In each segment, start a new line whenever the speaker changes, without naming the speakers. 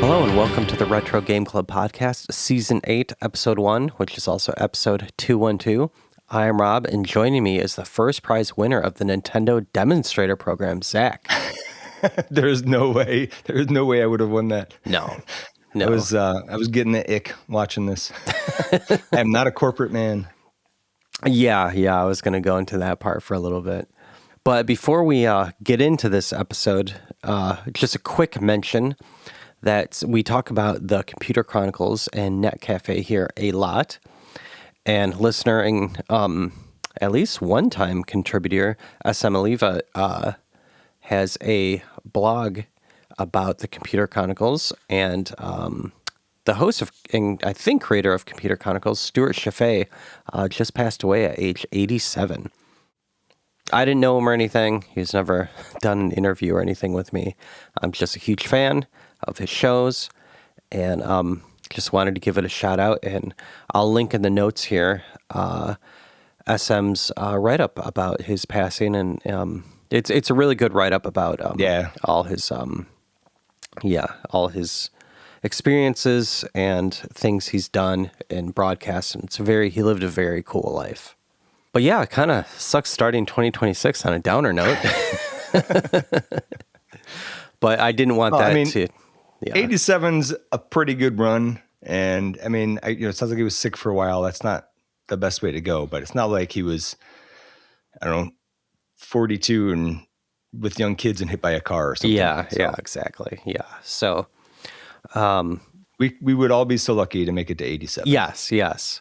Hello and welcome to the Retro Game Club Podcast, Season 8, Episode 1, which is also Episode 212. I am Rob, and joining me is the first prize winner of the Nintendo Demonstrator Program, Zach.
There's no way I would have won that.
No.
I was getting the ick watching this. I am not a corporate man.
Yeah, I was going to go into that part for a little bit. But before we get into this episode, just a quick mention that we talk about the Computer Chronicles and Net Cafe here a lot. And listener and at least one-time contributor, SM Aliva, has a blog about the Computer Chronicles, and the host of, and I think creator of Computer Chronicles, Stewart Cheifet, just passed away at age 87. I didn't know him or anything. He's never done an interview or anything with me. I'm just a huge fan of his shows, and just wanted to give it a shout out, and I'll link in the notes here SM's write-up about his passing, and it's a really good write-up about all his experiences and things he's done in broadcast, and he lived a very cool life. But yeah, it kind of sucks starting 2026 on a downer note. But I didn't want to. Yeah.
87's a pretty good run, and I mean, it sounds like he was sick for a while. That's not the best way to go, but it's not like he was, 42 and with young kids and hit by a car or something.
Yeah, exactly. Yeah. So,
we would all be so lucky to make it to 87.
Yes.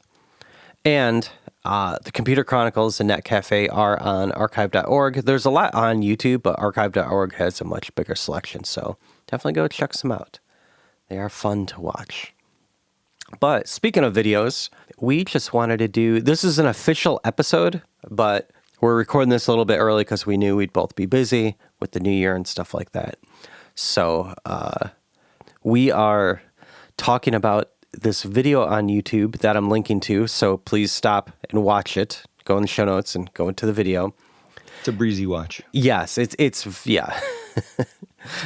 And the Computer Chronicles and Net Cafe are on archive.org. There's a lot on YouTube, but archive.org has a much bigger selection, so definitely go check some out. They are fun to watch. But speaking of videos, we just wanted to do, this is an official episode, but we're recording this a little bit early because we knew we'd both be busy with the new year and stuff like that. So we are talking about this video on YouTube that I'm linking to, so please stop and watch it. Go in the show notes and go into the video.
It's a breezy watch.
Yes, it's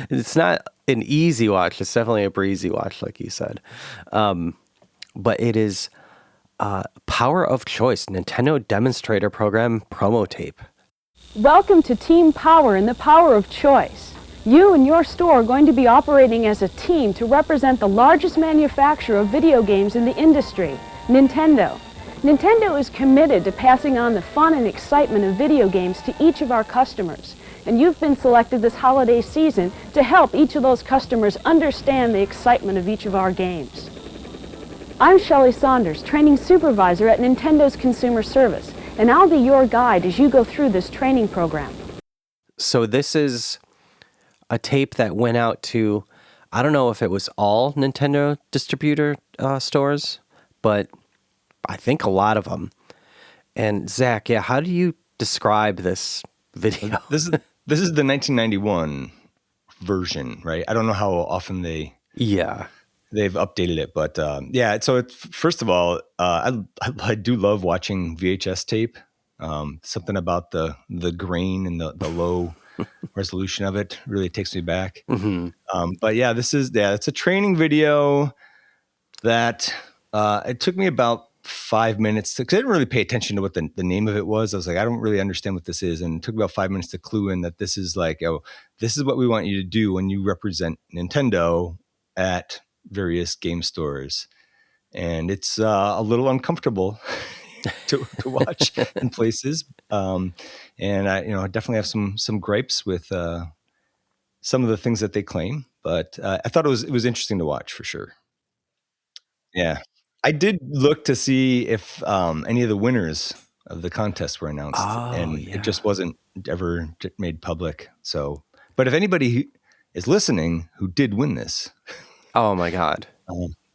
it's not an easy watch. It's definitely a breezy watch, like you said. But it is Power of Choice, Nintendo Demonstrator Program promo tape.
Welcome to Team Power and the Power of Choice. You and your store are going to be operating as a team to represent the largest manufacturer of video games in the industry, Nintendo. Nintendo is committed to passing on the fun and excitement of video games to each of our customers, and you've been selected this holiday season to help each of those customers understand the excitement of each of our games. I'm Shelley Saunders, training supervisor at Nintendo's Consumer Service, and I'll be your guide as you go through this training program.
So this is a tape that went out to, I don't know if it was all Nintendo distributor stores, but I think a lot of them. And Zach, how do you describe this video?
This is the 1991 version, right? I don't know how often they've updated it, but So first of all, I do love watching VHS tape. Something about the grain and the low resolution of it really takes me back.
Mm-hmm.
But yeah, it's a training video that it took me about 5 minutes because I didn't really pay attention to what the name of it was. I was like, I don't really understand what this is, and it took about 5 minutes to clue in that this is like, this is what we want you to do when you represent Nintendo at various game stores, and it's a little uncomfortable to watch in places. And I definitely have some gripes with some of the things that they claim, but I thought it was interesting to watch for sure. Yeah, I did look to see if any of the winners of the contest were announced, it just wasn't ever made public. So, but if anybody is listening who did win this,
oh my God.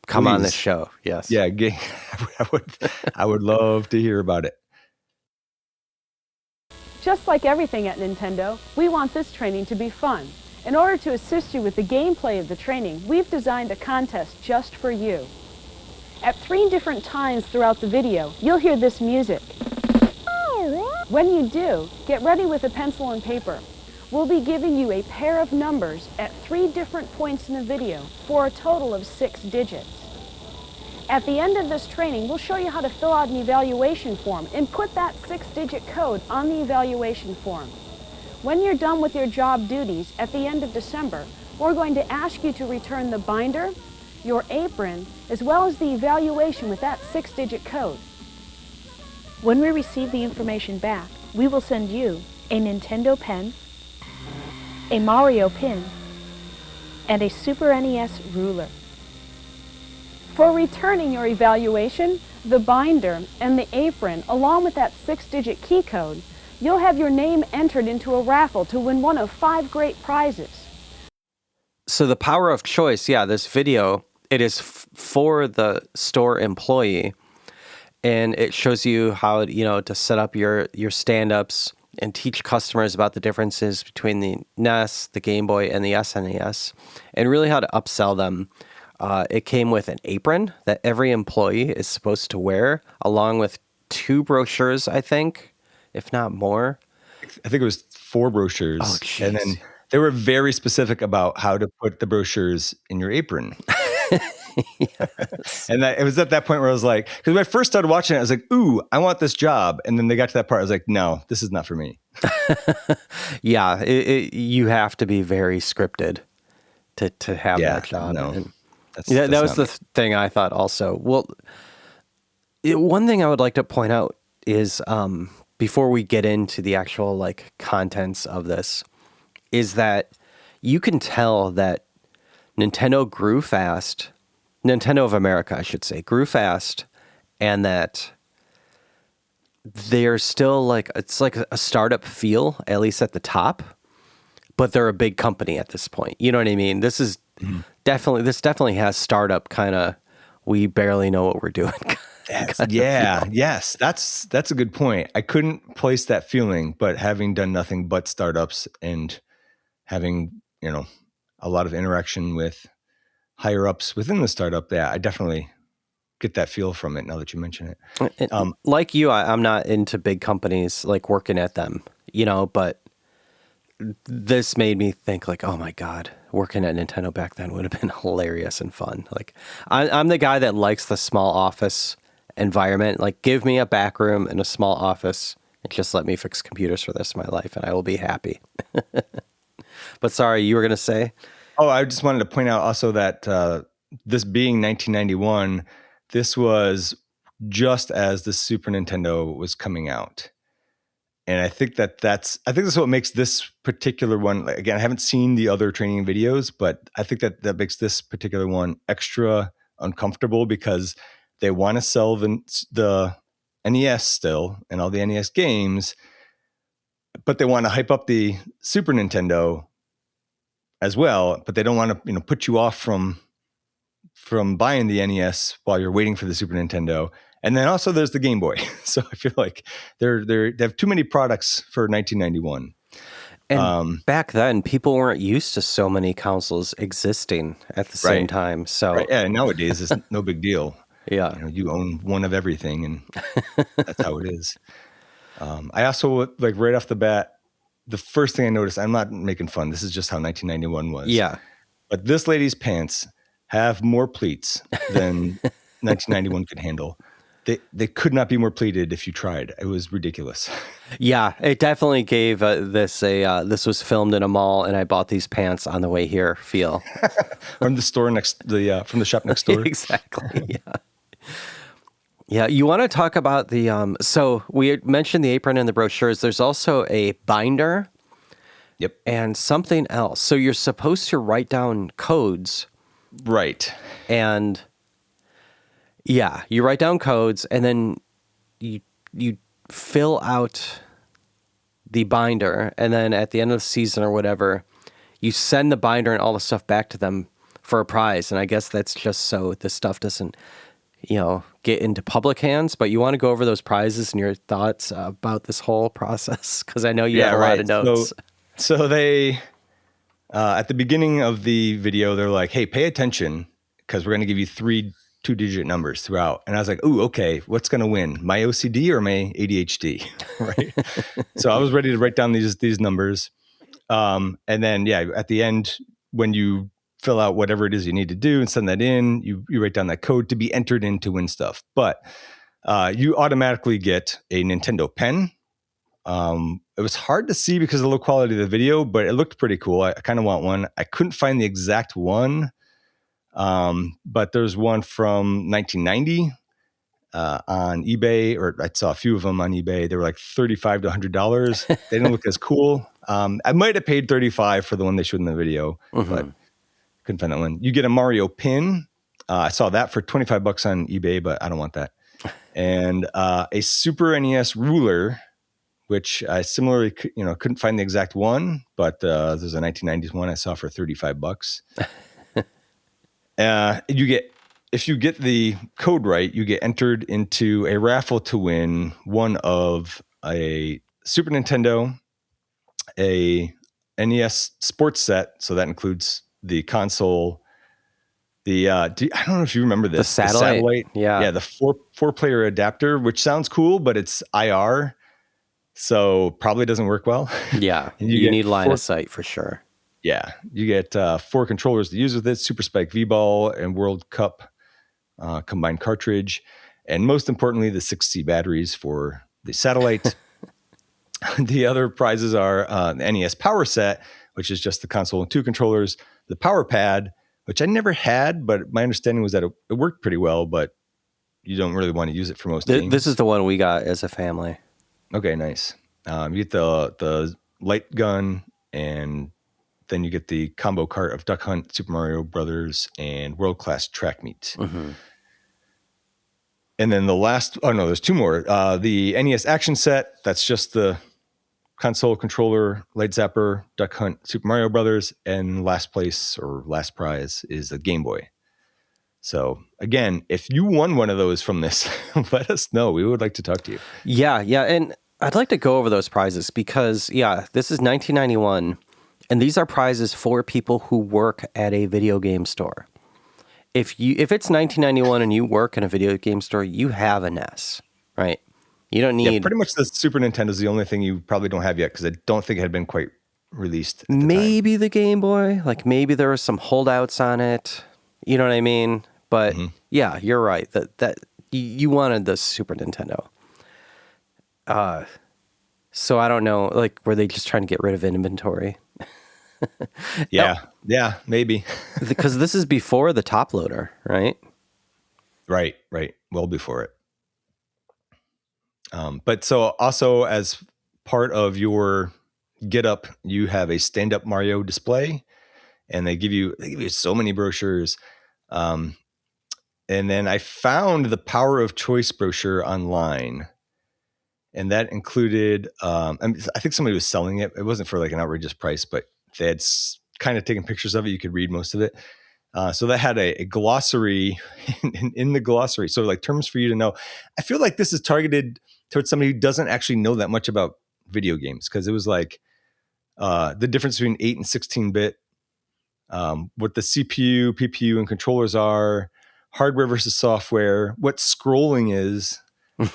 Come on this show. Yes.
Yeah. I would love to hear about it.
Just like everything at Nintendo, we want this training to be fun. In order to assist you with the gameplay of the training, we've designed a contest just for you. At 3 different times throughout the video, you'll hear this music. When you do, get ready with a pencil and paper. we'll be giving you a pair of numbers at 3 different points in the video for a total of 6 digits. At the end of this training, we'll show you how to fill out an evaluation form and put that 6-digit code on the evaluation form. When you're done with your job duties at the end of December, we're going to ask you to return the binder, your apron, as well as the evaluation with that 6-digit code. When we receive the information back, we will send you a Nintendo pen, a Mario pin, and a Super NES ruler. For returning your evaluation, the binder, and the apron, along with that 6-digit key code, you'll have your name entered into a raffle to win one of 5 great prizes.
So the power of choice, yeah, this video, it is for the store employee, and it shows you how, to set up your stand-ups and teach customers about the differences between the NES, the Game Boy, and the SNES, and really how to upsell them. It came with an apron that every employee is supposed to wear, along with 2 brochures, I think, if not more.
I think it was 4 brochures.
Oh, jeez.
And then they were very specific about how to put the brochures in your apron.
Yes.
And it was at that point where I was like, because when I first started watching it, I was like, ooh, I want this job. And then they got to that part, I was like, no, this is not for me.
Yeah, you have to be very scripted to have that job.
No.
And
That's
that was
not
the thing I thought also. Well, one thing I would like to point out is before we get into the actual contents of this, is that you can tell that Nintendo grew fast. Nintendo of America, I should say, grew fast, and that they're still it's like a startup feel, at least at the top, but they're a big company at this point. You know what I mean? This is definitely has startup kind of, we barely know what we're doing.
Yes, that's a good point. I couldn't place that feeling, but having done nothing but startups and having, a lot of interaction with higher ups within the startup, I definitely get that feel from it now that you mention it.
Like you, I'm not into big companies working at them, but this made me think oh my God, working at Nintendo back then would have been hilarious and fun. I'm the guy that likes the small office environment. Give me a back room and a small office and just let me fix computers for the rest of my life and I will be happy. But sorry, you were going to say?
Oh, I just wanted to point out also that this being 1991, this was just as the Super Nintendo was coming out. And I think that's what makes this particular one, again, I haven't seen the other training videos, but I think that makes this particular one extra uncomfortable because they want to sell the NES still and all the NES games, but they want to hype up the Super Nintendo as well, but they don't want to, put you off from buying the NES while you're waiting for the Super Nintendo. And then also there's the Game Boy. So I feel like they have too many products for 1991.
And back then, people weren't used to so many consoles existing at the same time. So
right. Yeah, nowadays it's no big deal.
Yeah,
you own one of everything, and that's how it is. I also right off the bat, the first thing I noticed, I'm not making fun. This is just how 1991 was.
Yeah,
but this lady's pants have more pleats than 1991 could handle. They could not be more pleated if you tried. It was ridiculous.
Yeah, it definitely gave this was filmed in a mall and I bought these pants on the way here feel.
From the store from the shop next door.
Exactly, yeah. Yeah, you want to talk about the, so we mentioned the apron and the brochures. There's also a binder.
Yep.
And something else. So you're supposed to write down codes.
Right.
And yeah, you write down codes and then you fill out the binder. And then at the end of the season or whatever, you send the binder and all the stuff back to them for a prize. And I guess that's just so this stuff doesn't, get into public hands, but you want to go over those prizes and your thoughts about this whole process? Because I know you have a lot of notes.
So they, at the beginning of the video, they're like, hey, pay attention because we're going to give you 3 2-digit numbers throughout. And I was like, ooh, okay, what's going to win? My OCD or my ADHD? Right. So I was ready to write down these numbers. And then, at the end, when you fill out whatever it is you need to do and send that in, you write down that code to be entered in to win stuff. But you automatically get a Nintendo pen. It was hard to see because of the low quality of the video, but it looked pretty cool. I kind of want one. I couldn't find the exact one, but there's one from 1990 on eBay, or I saw a few of them on eBay. They were like $35 to $100. They didn't look as cool. I might have paid $35 for the one they showed in the video, but couldn't find that one. You get a Mario pin. I saw that for $25 on eBay, but I don't want that. And a Super NES ruler, which I similarly, couldn't find the exact one, but there's a 1990s one I saw for $35. If you get the code right, you get entered into a raffle to win one of a Super Nintendo, a NES sports set. So that includes the console, I don't know if you remember this.
The satellite.
Yeah. The four player adapter, which sounds cool, but it's IR. So probably doesn't work well.
Yeah. You need line of sight for sure.
Yeah. You get 4 controllers to use with it, Super Spike V-Ball and World Cup combined cartridge, and most importantly, the 6C batteries for the satellite. The other prizes are the NES Power Set, which is just the console and 2 controllers, the Power Pad, which I never had, but my understanding was that it worked pretty well, but you don't really want to use it for most games.
This is the one we got as a family.
Okay, nice. You get the light gun, and then you get the combo cart of Duck Hunt, Super Mario Brothers, and World Class Track Meet.
Mm-hmm.
And then there's 2 more. The NES Action Set, that's just the console, controller, light zapper, Duck Hunt, Super Mario Brothers, and last prize is the Game Boy. So again, if you won one of those from this, let us know. We would like to talk to you.
Yeah, and I'd like to go over those prizes because, this is 1991, and these are prizes for people who work at a video game store. If it's 1991 and you work in a video game store, you have a NES, right? You don't need...
Yeah, pretty much the Super Nintendo is the only thing you probably don't have yet because I don't think it had been quite released.
Maybe the Game Boy, like maybe there were some holdouts on it. You know what I mean? But yeah, you're right. That you wanted the Super Nintendo. So I don't know. Like, were they just trying to get rid of inventory?
Yeah, maybe.
Because this is before the top loader, right?
Right. Well before it. But so also as part of your get up, you have a stand-up Mario display, and they give you so many brochures. And then I found the Power of Choice brochure online, and that included, I think somebody was selling it. It wasn't for like an outrageous price, but they had kind of taken pictures of it. You could read most of it. So that had a glossary in the glossary. So like terms for you to know. I feel like this is targeted towards somebody who doesn't actually know that much about video games, because it was like the difference between 8 and 16-bit, what the CPU, PPU, and controllers are, hardware versus software, what scrolling is,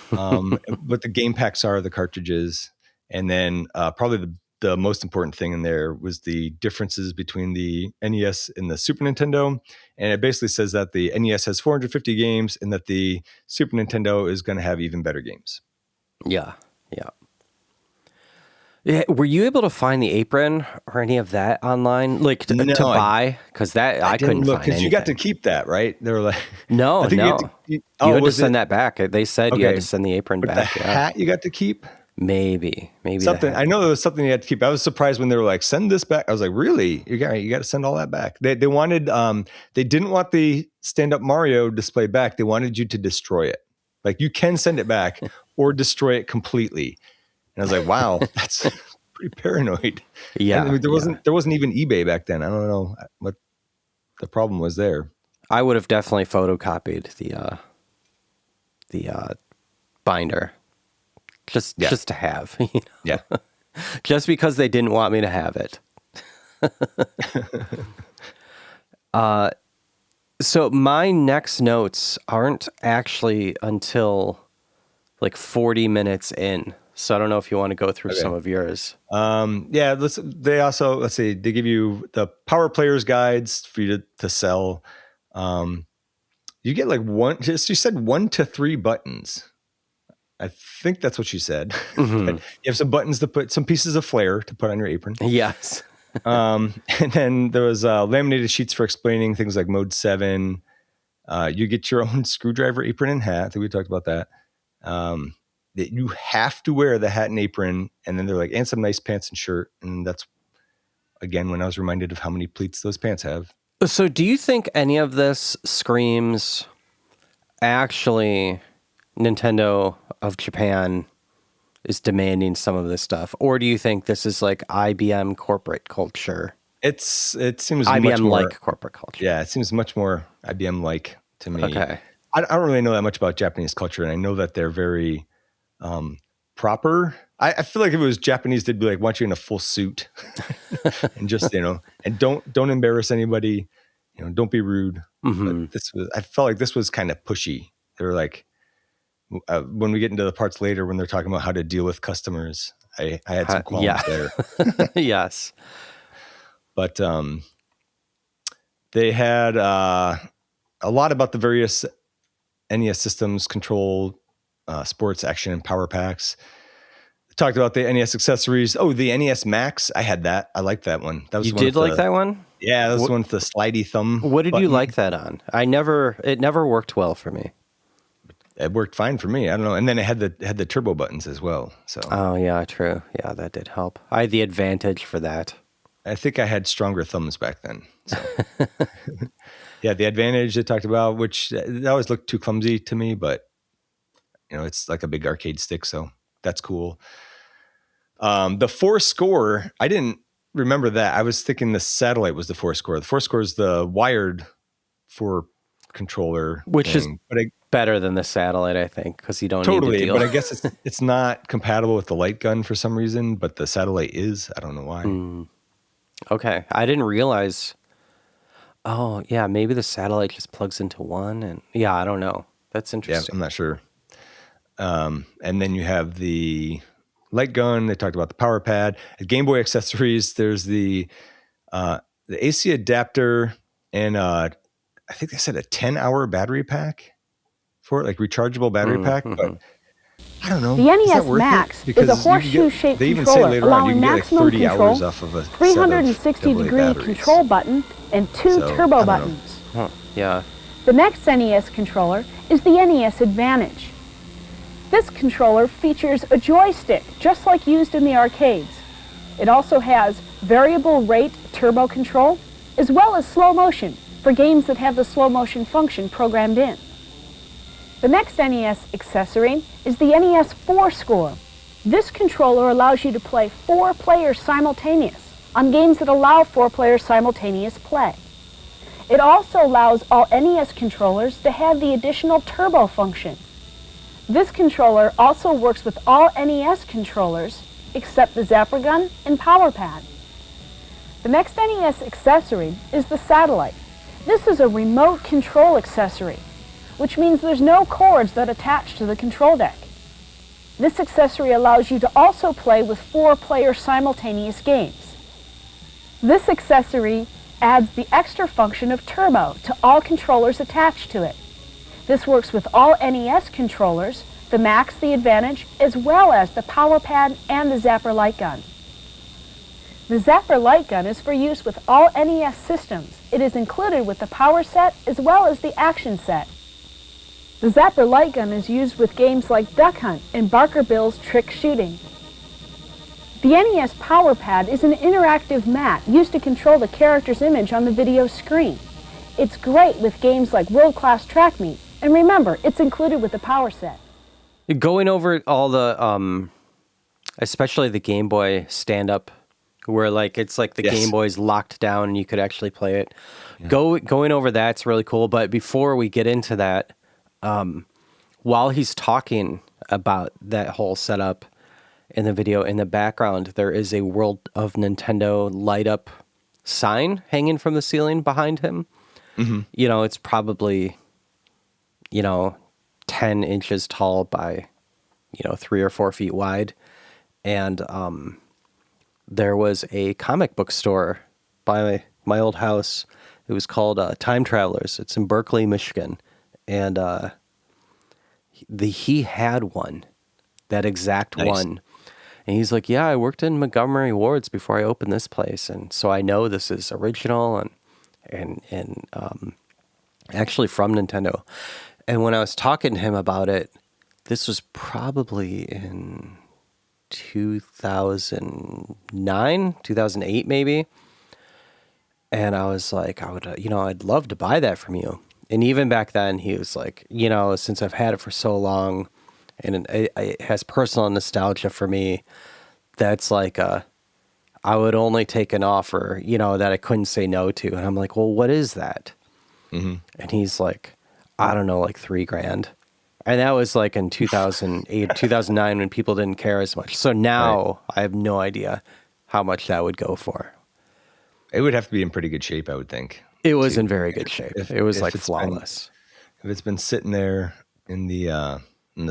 what the game packs are, the cartridges, and then probably the most important thing in there was the differences between the NES and the Super Nintendo. And it basically says that the NES has 450 games and that the Super Nintendo is going to have even better games.
Yeah. Were you able to find the apron or any of that online, like to buy? Because I couldn't find anything.
You got to keep that, right? They were like,
no. You had to send that back. They said you had to send the apron back.
The hat you got to keep?
Maybe
something. I know there was something you had to keep. I was surprised when they were like, "Send this back." I was like, "Really? You got to send all that back?" They wanted. They didn't want the stand-up Mario display back. They wanted you to destroy it. Like, you can send it back or destroy it completely. And I was like, "Wow, that's pretty paranoid."
Yeah,
and there wasn't even eBay back then. I don't know what the problem was there.
I would have definitely photocopied the binder. Just to have,
Yeah.
Just because they didn't want me to have it. So my next notes aren't actually until like 40 minutes in. So I don't know if you want to go through some of yours.
Yeah, let's see, they give you the Power Players guides for you to sell. You get like you said 1 to 3 buttons. I think that's what you said.
Mm-hmm.
But you have some buttons to put, some pieces of flair to put on your apron.
Yes.
And then there was laminated sheets for explaining things like Mode 7. You get your own screwdriver, apron, and hat. I think we talked about that. That you have to wear the hat and apron, and then they're like, and some nice pants and shirt. And that's, again, when I was reminded of how many pleats those pants have.
So do you think any of this screams actually Nintendo of Japan is demanding some of this stuff? Or do you think this is like IBM corporate culture?
It seems
IBM
much more
like corporate culture.
Yeah, it seems much more IBM like to me.
Okay.
I don't really know that much about Japanese culture, and I know that they're very proper. I feel like if it was Japanese, they'd be like, want you in a full suit and just, and don't embarrass anybody, don't be rude.
Mm-hmm.
But I felt like this was kind of pushy. They were like, when we get into the parts later, when they're talking about how to deal with customers, I had some qualms there.
Yes.
But they had a lot about the various NES systems, control, sports, action, and power packs. Talked about the NES accessories. Oh, the NES Max. I had that. I liked that one. That was
You did like that one?
Yeah, that was the one with the slidey thumb.
What did
button.
you like that on? It never worked well for me.
It worked fine for me. I don't know. And then it had the turbo buttons as well. So.
Oh yeah, true. Yeah, that did help. I had the advantage for that.
I think I had stronger thumbs back then. So. Yeah, the advantage they talked about, which that always looked too clumsy to me, but it's like a big arcade stick, so that's cool. The 4-score, I didn't remember that. I was thinking the satellite was the 4-score. The 4-score is the wired 4 controller,
which
thing.
is better than the satellite, I think, because you don't need to deal.
But I guess it's not compatible with the light gun for some reason, but the satellite is. I don't know why.
Okay, I didn't realize. Oh yeah, maybe the satellite just plugs into one, and I don't know. That's interesting.
Yeah, I'm not sure. And then you have the light gun. They talked about the power pad, Game Boy accessories. There's the AC adapter, and I think they said a 10-hour battery pack for it, like rechargeable battery pack. But I don't know.
The NES Max is a horseshoe-shaped controller allowing maximum control, 360-degree control button, and 2 turbo buttons.
Huh. Yeah.
The next NES controller is the NES Advantage. This controller features a joystick, just like used in the arcades. It also has variable rate turbo control, as well as slow motion for games that have the slow motion function programmed in. The next NES accessory is the NES 4-score. This controller allows you to play 4 players simultaneous on games that allow 4 players simultaneous play. It also allows all NES controllers to have the additional turbo function. This controller also works with all NES controllers except the Zapper Gun and Power Pad. The next NES accessory is the satellite. This is a remote control accessory, which means there's no cords that attach to the control deck. This accessory allows you to also play with 4 players simultaneous games. This accessory adds the extra function of turbo to all controllers attached to it. This works with all NES controllers, the Max, the Advantage, as well as the Power Pad and the Zapper Light Gun. The Zapper Light Gun is for use with all NES systems. It is included with the Power Set as well as the Action Set. The Zapper Light Gun is used with games like Duck Hunt and Barker Bill's Trick Shooting. The NES Power Pad is an interactive mat used to control the character's image on the video screen. It's great with games like World Class Track Meet, and remember, it's included with the Power Set.
Going over all the, especially the Game Boy stand-up, where it's like the Game Boy's locked down and you could actually play it. Yeah. Going over that's really cool, but before we get into that, while he's talking about that whole setup in the video, in the background, there is a World of Nintendo light up sign hanging from the ceiling behind him. Mm-hmm. It's probably, 10 inches tall by, 3 or 4 feet wide. and there was a comic book store by my old house. It was called Time Travelers. It's in Berkeley, Michigan, and he had one, that exact
Nice.
one. And he's like, yeah, I worked in Montgomery Wards before I opened this place, and so I know this is original and actually from Nintendo. And when I was talking to him about it, this was probably in 2009, 2008 maybe. And I was like, I'd love to buy that from you. And even back then, he was like, since I've had it for so long, and it has personal nostalgia for me, that's like I would only take an offer, that I couldn't say no to. And I'm like, well, what is that?
Mm-hmm.
And he's like, I don't know, like $3,000. And that was like in 2008, 2009 when people didn't care as much. So now I have no idea how much that would go for.
It would have to be in pretty good shape, I would think.
It was in very good shape. It was like flawless.
If it's been sitting there in the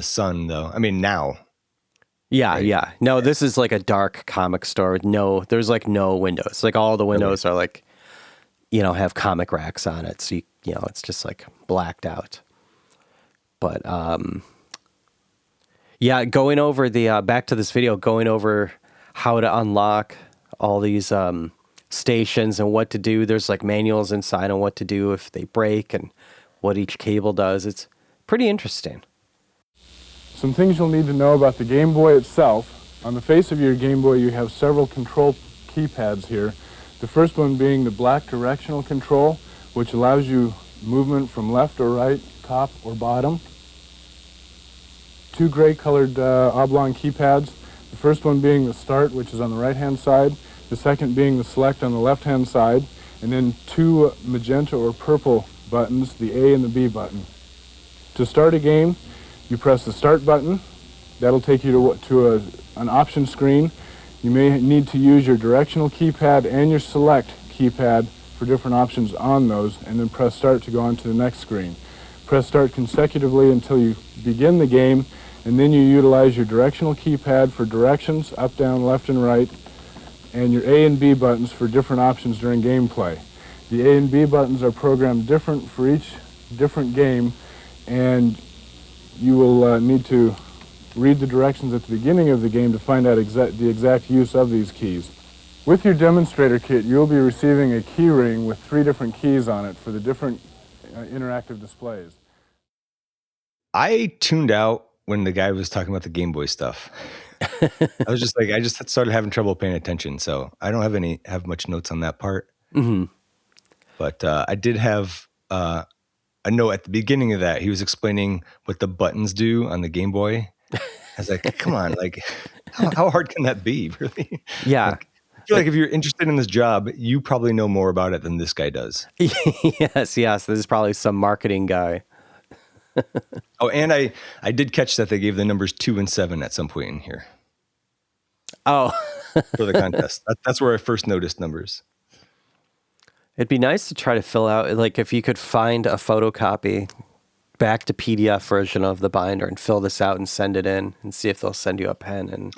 sun, though, I mean, now.
Yeah, yeah. No, this is like a dark comic store. There's like no windows. Like all the windows are like, have comic racks on it. So, it's just like blacked out. But, yeah, going over back to this video, going over how to unlock all these stations and what to do. There's like manuals inside on what to do if they break and what each cable does. It's pretty interesting.
Some things you'll need to know about the Game Boy itself. On the face of your Game Boy, you have several control keypads here. The first one being the black directional control, which allows you movement from left or right, top or bottom. Two gray colored oblong keypads. The first one being the start, which is on the right-hand side. The second being the select on the left-hand side. And then two magenta or purple buttons, the A and the B button. To start a game, you press the start button. That'll take you to an option screen. You may need to use your directional keypad and your select keypad for different options on those, and then press start to go on to the next screen. Press start consecutively until you begin the game, and then you utilize your directional keypad for directions, up, down, left, and right, and your A and B buttons for different options during gameplay. The A and B buttons are programmed different for each different game, and you will need to read the directions at the beginning of the game to find out the exact use of these keys. With your demonstrator kit, you'll be receiving a key ring with 3 different keys on it for the different interactive displays.
I tuned out when the guy was talking about the Game Boy stuff. I was just like, I just started having trouble paying attention, so I don't have much notes on that part.
Mm-hmm.
But I did have a note at the beginning of that. He was explaining what the buttons do on the Game Boy. I was like, come on, like, how hard can that be, really?
Yeah.
Like, I feel like if you're interested in this job, you probably know more about it than this guy does.
Yes. This is probably some marketing guy.
Oh, and I did catch that they gave the numbers 2 and 7 at some point in here.
Oh.
For the contest. That's where I first noticed numbers.
It'd be nice to try to fill out, like if you could find a photocopy back to PDF version of the binder and fill this out and send it in and see if they'll send you a pen and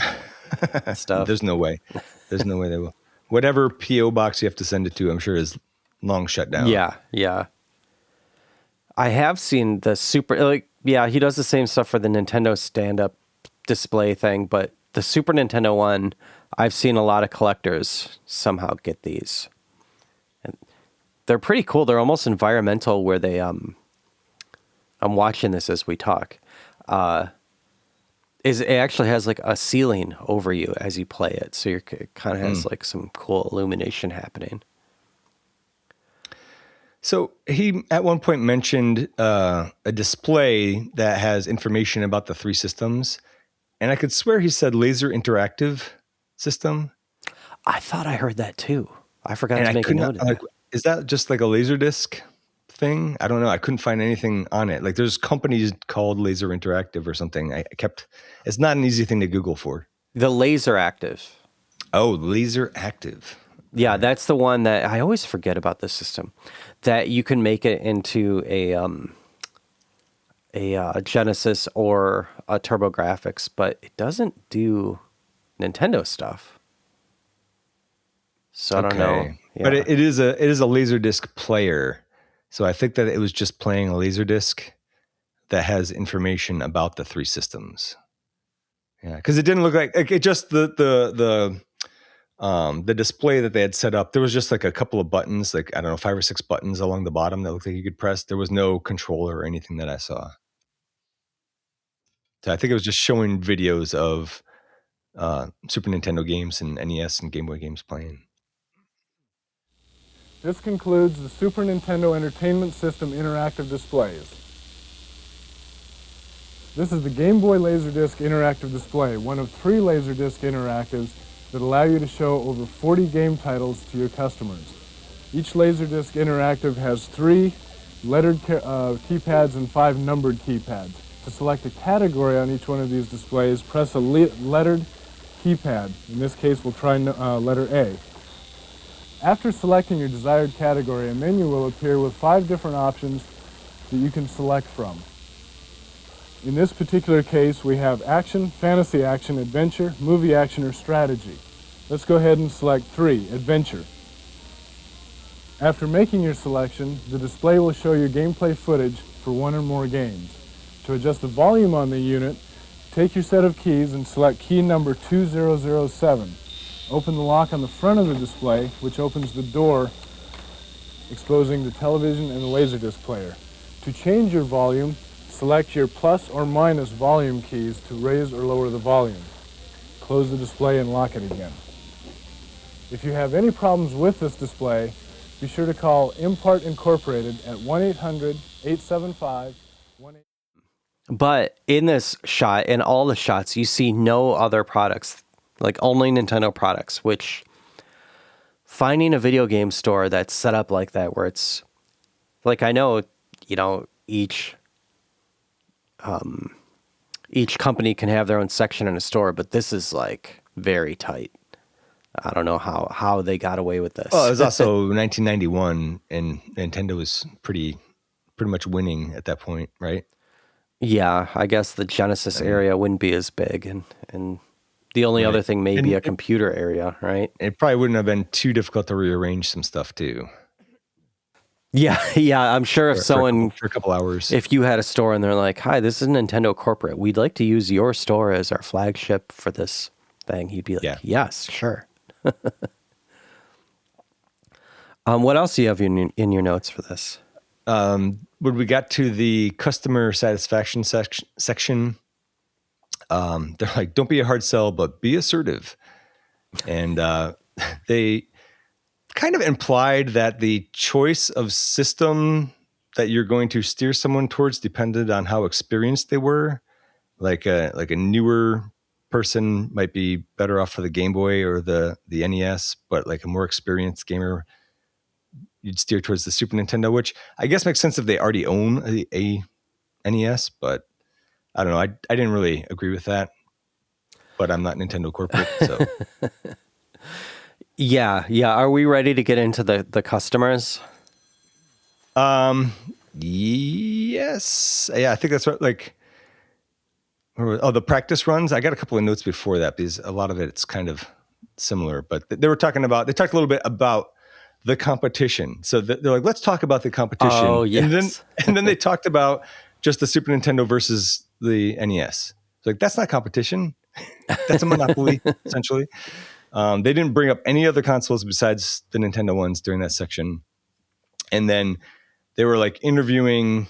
stuff.
There's no way. There's no way they will. Whatever PO box you have to send it to, I'm sure is long shut down.
Yeah. I have seen the he does the same stuff for the Nintendo stand-up display thing, but the Super Nintendo one, I've seen a lot of collectors somehow get these. And they're pretty cool. They're almost environmental where they, I'm watching this as we talk. It actually has like a ceiling over you as you play it. So it kind of has like some cool illumination happening.
So he at one point mentioned a display that has information about the 3 systems. And I could swear he said laser interactive system.
I thought I heard that too. I forgot to make a note of that.
Is that just like a Laserdisc thing? I don't know. I couldn't find anything on it. Like there's companies called Laser Interactive or something. It's not an easy thing to Google for.
The Laser Active.
Oh, Laser Active.
Yeah, that's the one that I always forget about this system. That you can make it into a Genesis or a TurboGrafx, but it doesn't do Nintendo stuff. So I don't know. Yeah.
But it is a Laserdisc player. So I think that it was just playing a Laserdisc that has information about the three systems. Yeah, because it didn't look like it just the display that they had set up. There was just like a couple of buttons, like I don't know, 5 or 6 buttons along the bottom that looked like you could press. There was no controller or anything that I saw. So I think it was just showing videos of Super Nintendo games and NES and Game Boy games playing.
This concludes the Super Nintendo Entertainment System interactive displays. This is the Game Boy Laserdisc interactive display, one of 3 Laserdisc interactives that allow you to show over 40 game titles to your customers. Each Laserdisc interactive has 3 lettered keypads and 5 numbered keypads. To select a category on each one of these displays, press a lettered keypad. In this case, we'll try letter A. After selecting your desired category, a menu will appear with 5 different options that you can select from. In this particular case, we have action, fantasy action, adventure, movie action, or strategy. Let's go ahead and select 3, adventure. After making your selection, the display will show you gameplay footage for 1 or more games. To adjust the volume on the unit, take your set of keys and select key number 2007. Open the lock on the front of the display, which opens the door, exposing the television and the Laserdisc player. To change your volume, select your plus or minus volume keys to raise or lower the volume. Close the display and lock it again. If you have any problems with this display, be sure to call Impart Incorporated at 1-800-875-18...
But in this shot, in all the shots, you see no other products, like only Nintendo products, which finding a video game store that's set up like that, where it's like, I know, each company can have their own section in a store, but this is like very tight. I don't know how they got away with this.
Well, it was also 1991 and Nintendo was pretty much winning at that point, right?
Yeah, I guess the Genesis area wouldn't be as big, and the only other thing may be a computer area, right?
It probably wouldn't have been too difficult to rearrange some stuff too.
Yeah, I'm sure if someone
for a couple hours,
if you had a store and they're like, "Hi, this is Nintendo corporate. We'd like to use your store as our flagship for this thing," he'd be like, "Yes, sure." What else do you have in your notes for this?
When we got to the customer satisfaction section, they're like, "Don't be a hard sell, but be assertive," and they kind of implied that the choice of system that you're going to steer someone towards depended on how experienced they were. Like a newer person might be better off for the Game Boy or the NES, but like a more experienced gamer, you'd steer towards the Super Nintendo, which I guess makes sense if they already own a NES, but I don't know. I didn't really agree with that, but I'm not Nintendo corporate, so.
Yeah. Are we ready to get into the customers?
Yes. Yeah, I think that's right. Like, the practice runs. I got a couple of notes before that because a lot of it's kind of similar, but they talked a little bit about the competition. So they're like, let's talk about the competition.
Oh, yes.
And then they talked about just the Super Nintendo versus the NES. It's like, that's not competition. That's a monopoly, essentially. They didn't bring up any other consoles besides the Nintendo ones during that section. And then they were like interviewing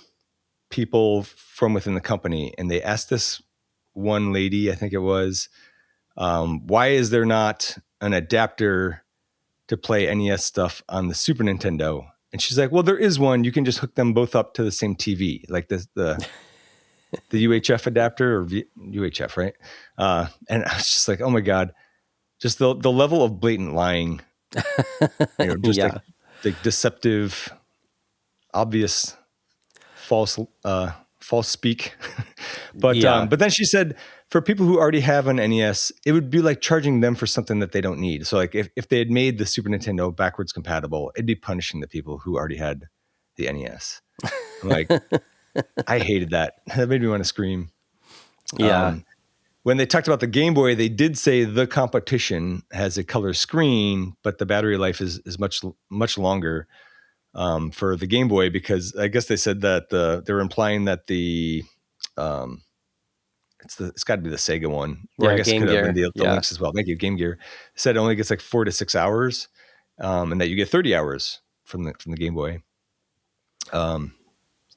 people from within the company. And they asked this one lady, I think it was, why is there not an adapter to play NES stuff on the Super Nintendo? And she's like, well, there is one. You can just hook them both up to the same TV, like the UHF adapter or UHF, right? And I was just like, oh my God, just the level of blatant lying, just like deceptive, obvious, false speak. But then she said, for people who already have an NES, it would be like charging them for something that they don't need. So like if they had made the Super Nintendo backwards compatible, it'd be punishing the people who already had the NES. I'm like, I hated that. That made me want to scream.
Yeah.
when they talked about the Game Boy, they did say the competition has a color screen, but the battery life is much longer for the Game Boy, because I guess they said that they were implying that the it's got to be the Sega one, or
Yeah,
I guess it
Game
could have been
Gear.
the Lynx as well. Thank you, Game Gear. It said it only gets like 4 to 6 hours, and that you get 30 hours from the Game Boy.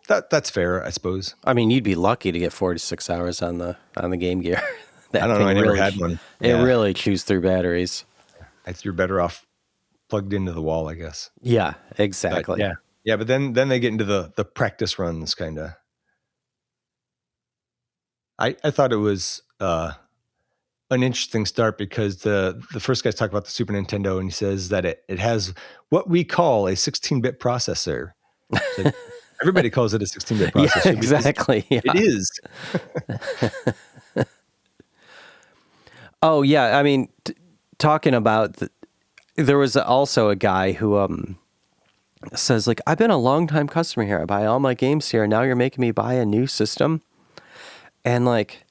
That's fair, I suppose.
I mean, you'd be lucky to get 4 to 6 hours on the Game Gear.
I don't know. I never had one.
It really chews through batteries.
You're better off plugged into the wall, I guess.
Yeah, exactly.
But yeah. But then they get into the practice runs, kind of. I thought it was an interesting start, because the first guy's talking about the Super Nintendo, and he says that it has what we call a 16-bit processor. So everybody calls it a 16-bit processor.
Yeah, exactly. Yeah.
It is.
Oh, yeah. I mean, talking about, there was also a guy who says, like, I've been a long-time customer here. I buy all my games here, and now you're making me buy a new system. And, like,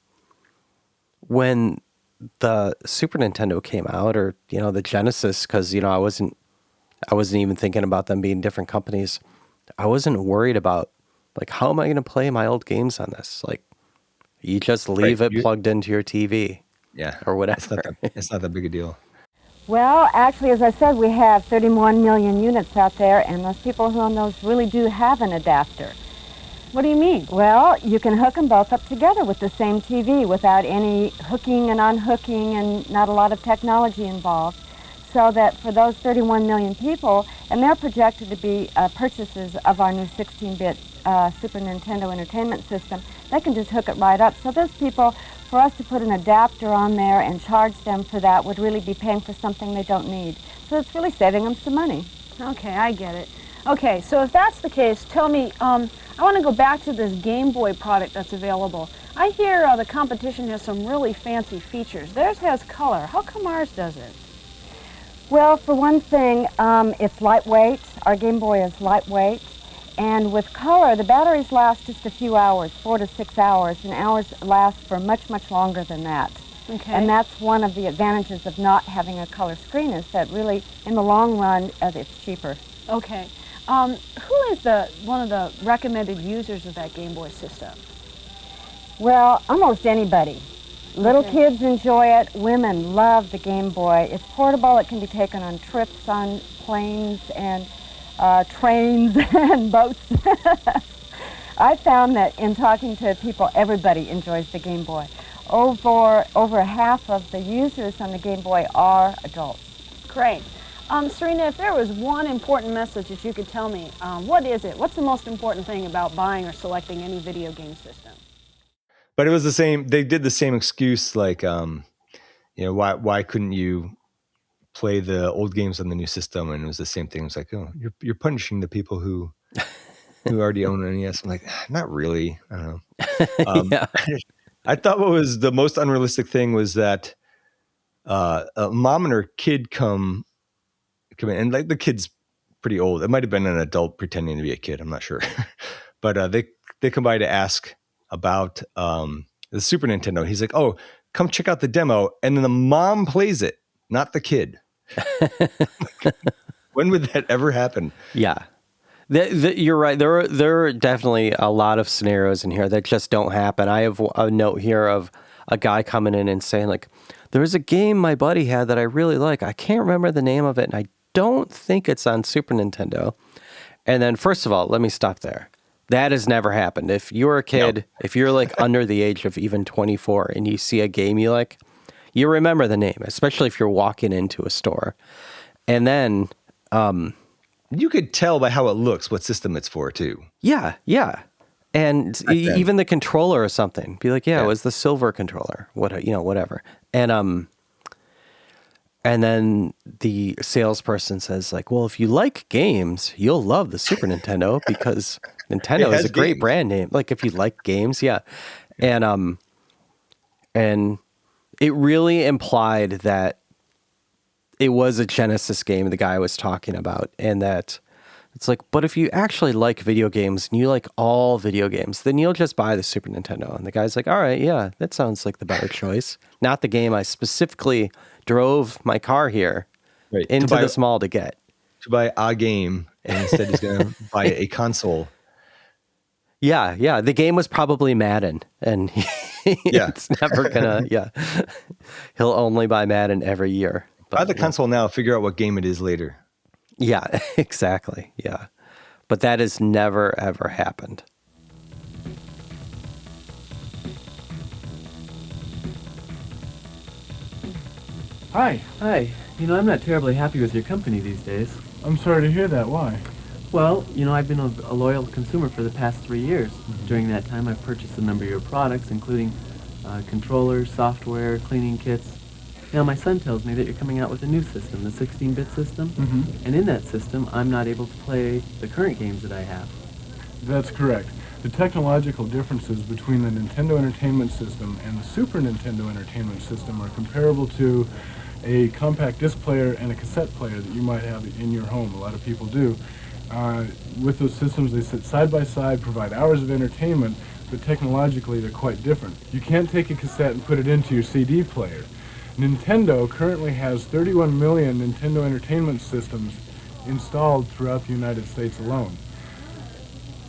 when the Super Nintendo came out, or, the Genesis, because, I wasn't even thinking about them being different companies. I wasn't worried about, like, how am I going to play my old games on this? Like, you just leave it plugged into your TV.
Yeah.
Or whatever.
It's not that big a deal.
Well, actually, as I said, we have 31 million units out there, and those people who own those really do have an adapter.
What do you mean?
Well, you can hook them both up together with the same TV without any hooking and unhooking and not a lot of technology involved. So that for those 31 million people, and they're projected to be purchases of our new 16-bit Super Nintendo Entertainment System, they can just hook it right up. So those people, for us to put an adapter on there and charge them for that, would really be paying for something they don't need. So it's really saving them some money.
Okay, I get it. Okay, so if that's the case, tell me, I want to go back to this Game Boy product that's available. I hear the competition has some really fancy features. Theirs has color. How come ours doesn't?
Well, for one thing, it's lightweight. Our Game Boy is lightweight. And with color, the batteries last just a few hours, 4 to 6 hours, and ours last for much, much longer than that.
Okay.
And that's one of the advantages of not having a color screen, is that really, in the long run, it's cheaper.
Okay. Who is one of the recommended users of that Game Boy system?
Well, almost anybody. Little
Okay.
kids enjoy it. Women love the Game Boy. It's portable. It can be taken on trips on planes and trains and boats. I found that in talking to people, everybody enjoys the Game Boy. Over half of the users on the Game Boy are adults.
Great. Serena, if there was one important message that you could tell me, what is it? What's the most important thing about buying or selecting any video game system?
But it was the same. They did the same excuse, like, why couldn't you play the old games on the new system? And it was the same thing. It was like, oh, you're punishing the people who already own an NES. I'm like, not really. I don't know.
Yeah.
I thought what was the most unrealistic thing was that a mom and her kid come in, and like the kid's pretty old. It might have been an adult pretending to be a kid. I'm not sure, but they come by to ask about the Super Nintendo. He's like, oh, come check out the demo, and then the mom plays it, not the kid. When would that ever happen?
Yeah. You're right. There are definitely a lot of scenarios in here that just don't happen. I have a note here of a guy coming in and saying, like, there was a game my buddy had that I really like. I can't remember the name of it, and I don't think it's on Super Nintendo. And then, first of all, let me stop there. That has never happened. If you're a kid, if you're like under the age of even 24 and you see a game you like, you remember the name, especially if you're walking into a store. And then...
you could tell by how it looks what system it's for, too.
Yeah. And even the controller or something. Be like, it was the silver controller. Whatever. And then the salesperson says, like, well, if you like games, you'll love the Super Nintendo because Nintendo is a great brand name. Like, if you like games, yeah. And it really implied that it was a Genesis game the guy was talking about, and that It's like, but if you actually like video games and you like all video games, then you'll just buy the Super Nintendo. And the guy's like, all right, yeah, that sounds like the better choice. Not the game I specifically drove my car here into this mall to get.
To buy a game, and instead he's going to buy a console.
Yeah. The game was probably Madden, and it's never gonna. Yeah, he'll only buy Madden every year.
Buy the console now. Figure out what game it is later.
Yeah, exactly. Yeah, but that has never ever happened.
Hi.
Hi. I'm not terribly happy with your company these days.
I'm sorry to hear that. Why?
Well, I've been a loyal consumer for the past 3 years. During that time, I've purchased a number of your products, including controllers, software, cleaning kits. Now, my son tells me that you're coming out with a new system, the 16-bit system. And in that system, I'm not able to play the current games that I have.
That's correct. The technological differences between the Nintendo Entertainment System and the Super Nintendo Entertainment System are comparable to a compact disc player and a cassette player that you might have in your home. A lot of people do. With those systems, they sit side by side, provide hours of entertainment, but technologically they're quite different. You can't take a cassette and put it into your CD player. Nintendo currently has 31 million Nintendo Entertainment Systems installed throughout the United States alone.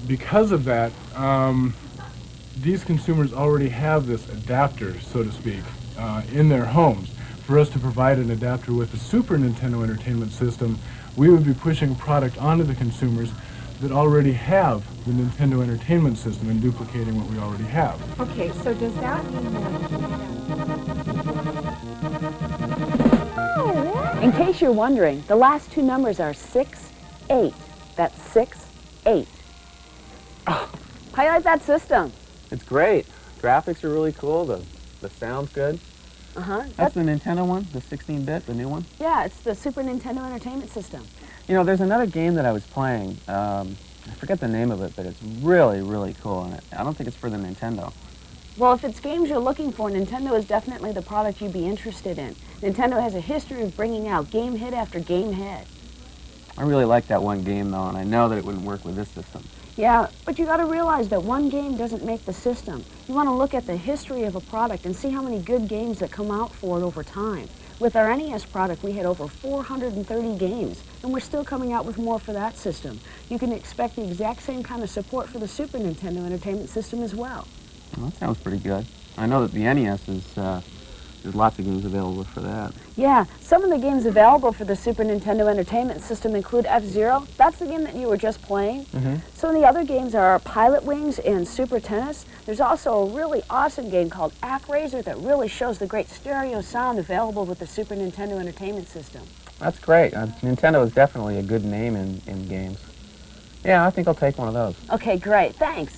Because of that, these consumers already have this adapter, so to speak, in their homes. For us to provide an adapter with the Super Nintendo Entertainment System, we would be pushing a product onto the consumers that already have the Nintendo Entertainment System and duplicating what we already have.
Okay, so does that mean that...
In case you're wondering, the last two numbers are 6, 8. That's 6, 8. Oh, how do you like that system?
It's great. Graphics are really cool. The sound's good. That's the Nintendo one, the 16-bit, the new one?
Yeah, it's the Super Nintendo Entertainment System.
There's another game that I was playing. I forget the name of it, but it's really, really cool. And I don't think it's for the Nintendo.
Well, if it's games you're looking for, Nintendo is definitely the product you'd be interested in. Nintendo has a history of bringing out game hit after game hit.
I really like that one game, though, and I know that it wouldn't work with this system.
Yeah, but you got to realize that one game doesn't make the system. You want to look at the history of a product and see how many good games that come out for it over time. With our NES product, we had over 430 games, and we're still coming out with more for that system. You can expect the exact same kind of support for the Super Nintendo Entertainment System as well.
Well, that sounds pretty good. I know that the NES is, there's lots of games available for that.
Yeah, some of the games available for the Super Nintendo Entertainment System include F-Zero. That's the game that you were just playing. Some of the other games are Pilot Wings and Super Tennis. There's also a really awesome game called ActRaiser that really shows the great stereo sound available with the Super Nintendo Entertainment System.
That's great. Nintendo is definitely a good name in games. Yeah, I think I'll take one of those.
Okay, great. Thanks.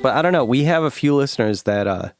But I don't know. We have a few listeners that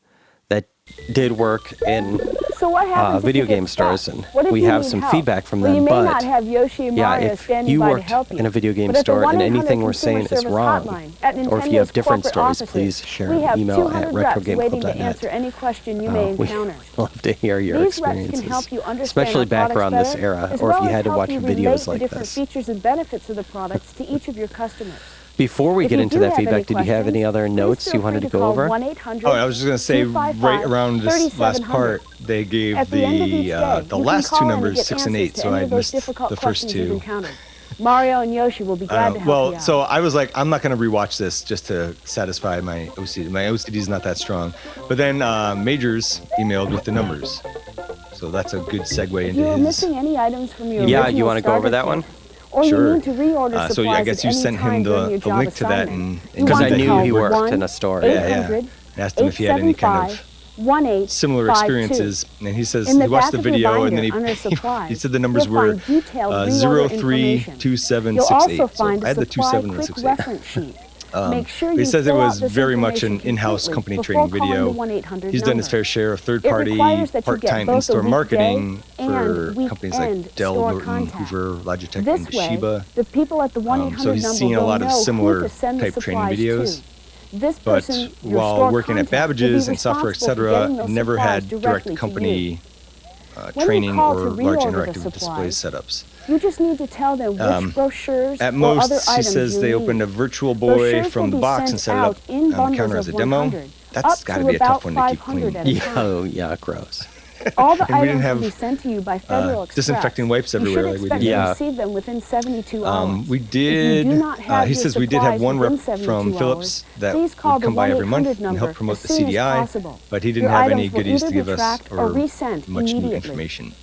did work in
So what happens
video
if you
game
get stuck?
stores, and
What if
we
you
have
need
some
help?
feedback from
Well,
them.
you may
But
not have Yoshi and
yeah,
Mario
if
standing
you
by to
worked
help you.
in a video game
But at the
store and
1-800
anything we're
Consumer
saying is
Service
wrong,
hotline at
or if you
Nintendo's
have different
corporate
stories,
offices,
please share
we
an
have
email
200
at
reps waiting to
retrogameclub.net.
answer any question you may
We
encounter.
love to hear your
These reps
experiences,
can help you understand
especially
our
back
products
around this
better,
era,
as
or if
well
you
as
had to
help
watch
you relate
videos
the
like
different
this.
features and benefits of the products to each of your customers.
Before we
If
get
you
into
do
that
have any
feedback, did you have any
questions,
other
please
notes
feel
you
free
wanted
to
to go
call
over?
1-800
Oh, I was just going to say, right around this last
3700.
part, they gave
At the end of each day,
the
you can
last
call
two
in and
numbers,
get
6 and
answers
8,
to
so
any
I
of those
missed
difficult
the first
questions you've
two.
encountered. Mario and Yoshi will be glad to help you
Well,
out.
so I was like, I'm not going to rewatch this just to satisfy my OCD. My OCD is not that strong. But then Majors emailed with the numbers. So that's a good segue
If
into
you are
his...
missing any items from your
Yeah,
original
you want to go over
starter
that one?
kit, or
Sure.
you need to reorder supplies
So I guess
at
you
any
sent
time
him
during
the
your job
link to that
assignment.
and
You
Because
want
I
to
knew
call
he worked in a store.
1-800
asked him if he had any kind of
875-1852.
similar experiences. And he says
In the
he watched
back
the
of your
video and
binder,
then
under
he
supplies,
said the numbers
you'll
were
find detailed reorder information.
032768.
You'll also find
So I had the
a supply
27 and the
quick
68.
reference sheet. Make sure
He
you
says it
fill
was
out this
very much an
information
in-house
completely
company training
before calling
video.
the 1-800
He's done his
number.
fair share of
It
third-party,
requires that you get
part-time
both
in-store
a weekday
marketing
and
for companies
weekend
like Dell,
store
Norton,
contact.
Hoover, Logitech,
This
and
way,
Toshiba.
the people at the 1-800
So he's
number
seen a
will
lot of
know
similar
who to send the
type training
supplies
videos.
to. This
But
person, your
while
store
working at
contact, will be
Babbage's and software,
responsible for
etc.,
getting those
never
supplies
had
directly
direct
to you.
company
When
training
you call
or
to
large
reorder the
interactive display
supplies,
setups.
you just need to tell them which brochures
At
or other
most, he
items
says
you
they
need.
opened a Virtual Boy
Brochures
from
will
the
be
box
sent
and set it
out
up
in
on the counter
bundles
as a
of
demo.
100,
That's
up
got to
to
be a tough
about
one to keep
500
clean.
at a
Yeah,
time.
oh, yeah, gross.
All the
And we didn't
items
have,
will be sent to you by Federal Express.
disinfecting wipes everywhere
You
like
should
we
expect
do
to
now.
receive them within 72 hours.
We
If you
did.
do not have
He
your
says we did have
supplies
one rep
within 72
from
hours,
Philips that
please call
would come
the
by every
1-800
month and
number
help promote
as
the
soon as
CDI,
possible.
but he didn't
Your
have
items
any
will
goodies
either
to
be
give us
tracked or
or
resent
much new
immediately.
information.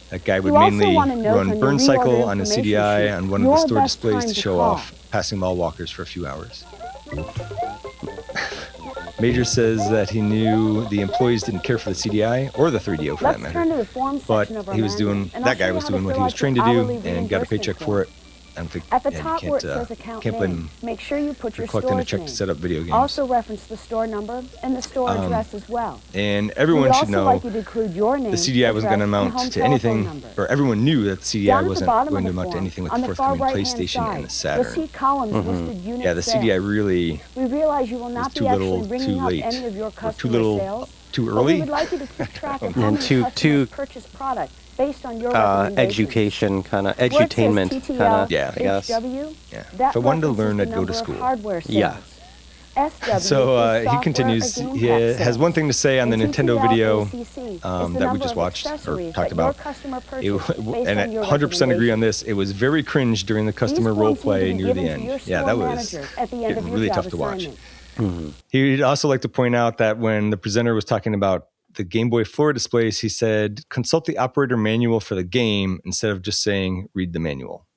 That guy would
You also
mainly
want to note
run
on your
burn
reorder
cycle on a
information
CDI
sheet
on one of the
your
store
best
displays
time
to
to
show
call.
off passing mall walkers for a few hours. Major says that he knew the employees didn't care for the CDI or the 3DO for
Let's
that
turn
matter.
to the form
But
section of our
he was
manual,
doing,
and
that
I'll show
guy
you
was
how to
doing what
fill
he was
out
trained
your
to do
hourly
and got a
reimbursement
paycheck
form.
for it. I don't think
At the
you
top
can't,
where it says account
can't blame
name,
him
make sure you put
for
your
collecting a
store's
check
name.
to set up video games.
Also reference the store number and the store address as well.
And
We
everyone
would
should
also
know
like you to include your name,
the CDI wasn't going to
address, and
amount
home
to
telephone
anything,
number.
or everyone knew that the
Down
CDI
at the
wasn't
bottom
going to
of the
amount to
form,
anything with
on
the
the far
forthcoming
right-hand
PlayStation
side,
and the
you'll
Saturn.
see columns listed unit
Yeah, the
sales.
CDI really
We realize you will
was
not
too
be actually
little,
ringing
too
up
late,
any of your
or
customer
too little,
sales.
too
But we
early.
would like you to keep track of how
And
many
too
customers purchase product based on your recommendations.
education, kind of
Where it says
edutainment, kind
TTL,
of,
Yeah.
I guess.
HW,
Yeah.
that
If I wanted to
references
learn,
the
I'd go to
number of
school.
hardware sales.
Yeah.
SW
So
is
he
software
continues.
or game
He
pack
has
sales.
one thing to say on the
And
Nintendo
TTL
video
ACC is the
that we
number
just
of
watched or
accessories
talked
that your
about.
customer
It,
purchased based
and
on your
100% agree on
recommendations.
this. It was very cringe during the customer
These
role
forms need to
play
be
near
given
the
to
end.
your
Yeah,
store
that was
manager at the end of
getting
your
really
job
tough to watch.
assignment.
He'd also like to point out that when the presenter was talking about the Game Boy floor displays, he said, consult the operator manual for the game instead of just saying, read the manual.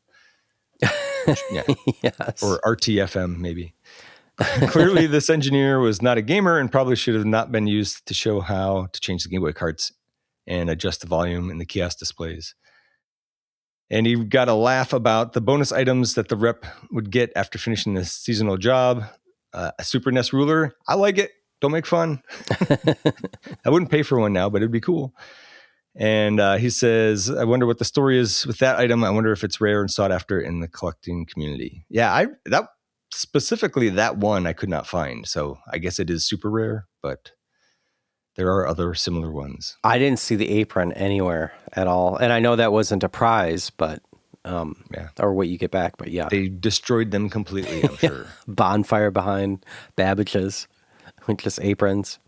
Yeah.
Yes.
Or RTFM, maybe. Clearly, this engineer was not a gamer and probably should have not been used to show how to change the Game Boy carts and adjust the volume in the kiosk displays. And he got a laugh about the bonus items that the rep would get after finishing the seasonal job. A Super NES ruler. I like it. Don't make fun. I wouldn't pay for one now, but it'd be cool. And he says, I wonder what the story is with that item. I wonder if it's rare and sought after in the collecting community. Yeah, specifically that one I could not find. So I guess it is super rare, but there are other similar ones.
I didn't see the apron anywhere at all. And I know that wasn't a prize, but, or what you get back, but yeah.
They destroyed them completely, I'm sure.
Bonfire behind Babbage's with just aprons.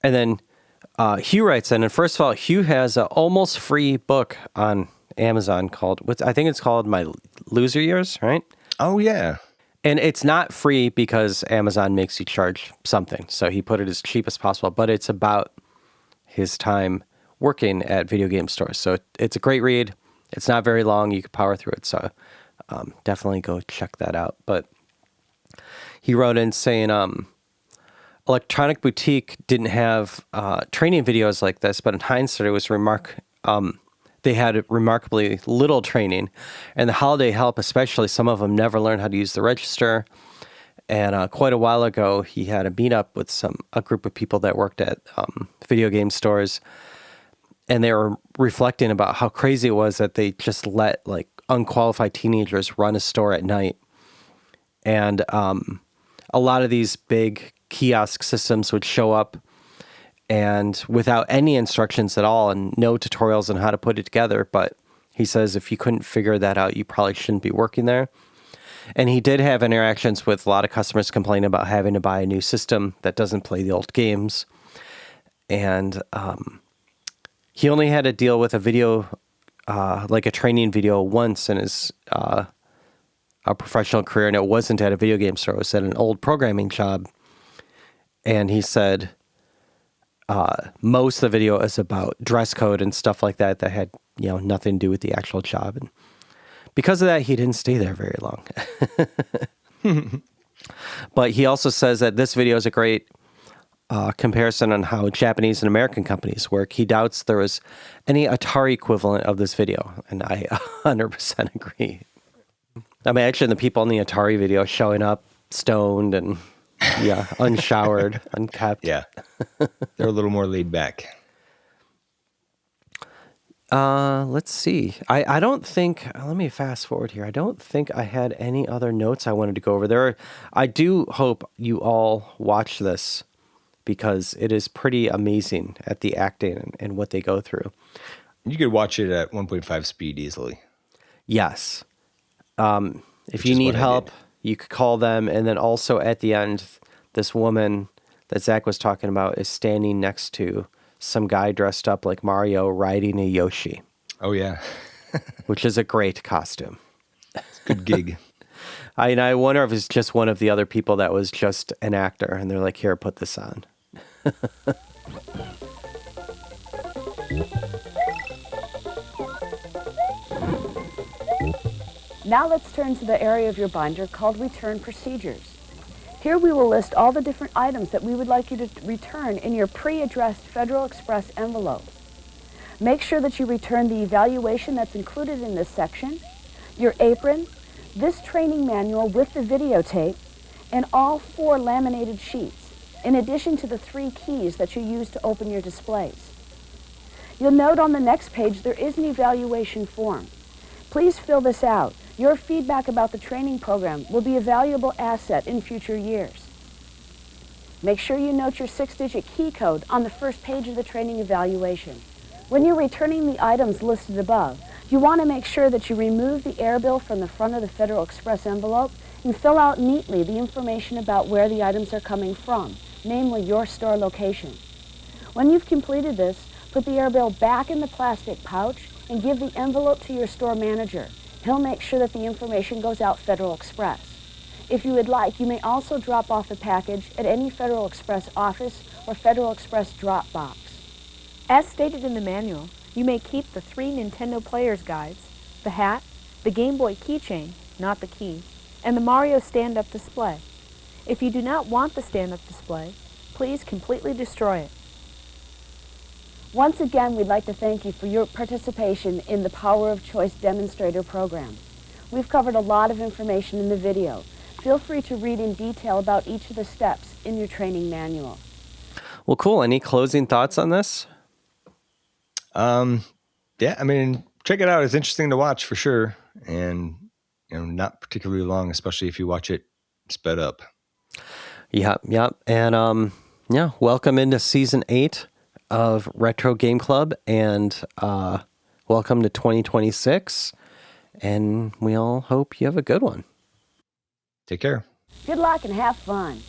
And then Hugh writes in, and first of all, Hugh has an almost free book on Amazon called, I think it's called My Loser Years, right?
Oh, yeah.
And it's not free because Amazon makes you charge something. So he put it as cheap as possible, but it's about his time working at video game stores. So it's a great read. It's not very long. You can power through it. So definitely go check that out. But he wrote in saying, Electronic Boutique didn't have training videos like this, but in hindsight, it was they had remarkably little training. And the holiday help, especially, some of them never learned how to use the register. And quite a while ago, he had a meetup with a group of people that worked at video game stores. And they were reflecting about how crazy it was that they just let like unqualified teenagers run a store at night. And a lot of these big kiosk systems would show up and without any instructions at all and no tutorials on how to put it together. But he says if you couldn't figure that out, you probably shouldn't be working there. And he did have interactions with a lot of customers complaining about having to buy a new system that doesn't play the old games. And he only had to deal with a video, like a training video once in his a professional career, and it wasn't at a video game store. It was at an old programming job. And he said most of the video is about dress code and stuff like that that had nothing to do with the actual job. And because of that, he didn't stay there very long. But he also says that this video is a great comparison on how Japanese and American companies work. He doubts there was any Atari equivalent of this video, and I 100% agree. I mean, actually, the people in the Atari video showing up stoned and unshowered, unkept.
Yeah, they're a little more laid back.
Let's see. I don't think, let me fast forward here. I don't think I had any other notes I wanted to go over there. I do hope you all watch this because it is pretty amazing at the acting and what they go through.
You could watch it at 1.5 speed easily.
Yes. If
Which
you
is
need
what I
help,
did.
you could call them. And then also at the end, this woman that Zach was talking about is standing next to some guy dressed up like Mario riding a Yoshi,
Oh, yeah.
which is a great costume.
It's a good gig.
I wonder if it's just one of the other people that was just an actor, and they're like, here, put this on.
Now let's turn to the area of your binder called Return Procedures. Here we will list all the different items that we would like you to return in your pre-addressed Federal Express envelope. Make sure that you return the evaluation that's included in this section, your apron, this training manual with the videotape, and all 4 laminated sheets, in addition to the 3 keys that you use to open your displays. You'll note on the next page there is an evaluation form. Please fill this out. Your feedback about the training program will be a valuable asset in future years. Make sure you note your 6-digit key code on the first page of the training evaluation. When you're returning the items listed above, you want to make sure that you remove the air bill from the front of the Federal Express envelope and fill out neatly the information about where the items are coming from, namely your store location. When you've completed this, put the air bill back in the plastic pouch and give the envelope to your store manager. He'll make sure that the information goes out Federal Express. If you would like, you may also drop off the package at any Federal Express office or Federal Express drop box.
As stated in the manual, you may keep the 3 Nintendo Player's Guides, the hat, the Game Boy keychain, not the keys, and the Mario stand-up display. If you do not want the stand-up display, please completely destroy it.
Once again, we'd like to thank you for your participation in the Power of Choice Demonstrator Program. We've covered a lot of information in the video. Feel free to read in detail about each of the steps in your training manual.
Well, cool. Any closing thoughts on this?
Yeah, I mean, check it out. It's interesting to watch for sure. And, not particularly long, especially if you watch it sped up.
Yep. And yeah, welcome into season 8 of Retro Game Club, and welcome to 2026. And we all hope you have a good one.
Take care.
Good luck and have fun.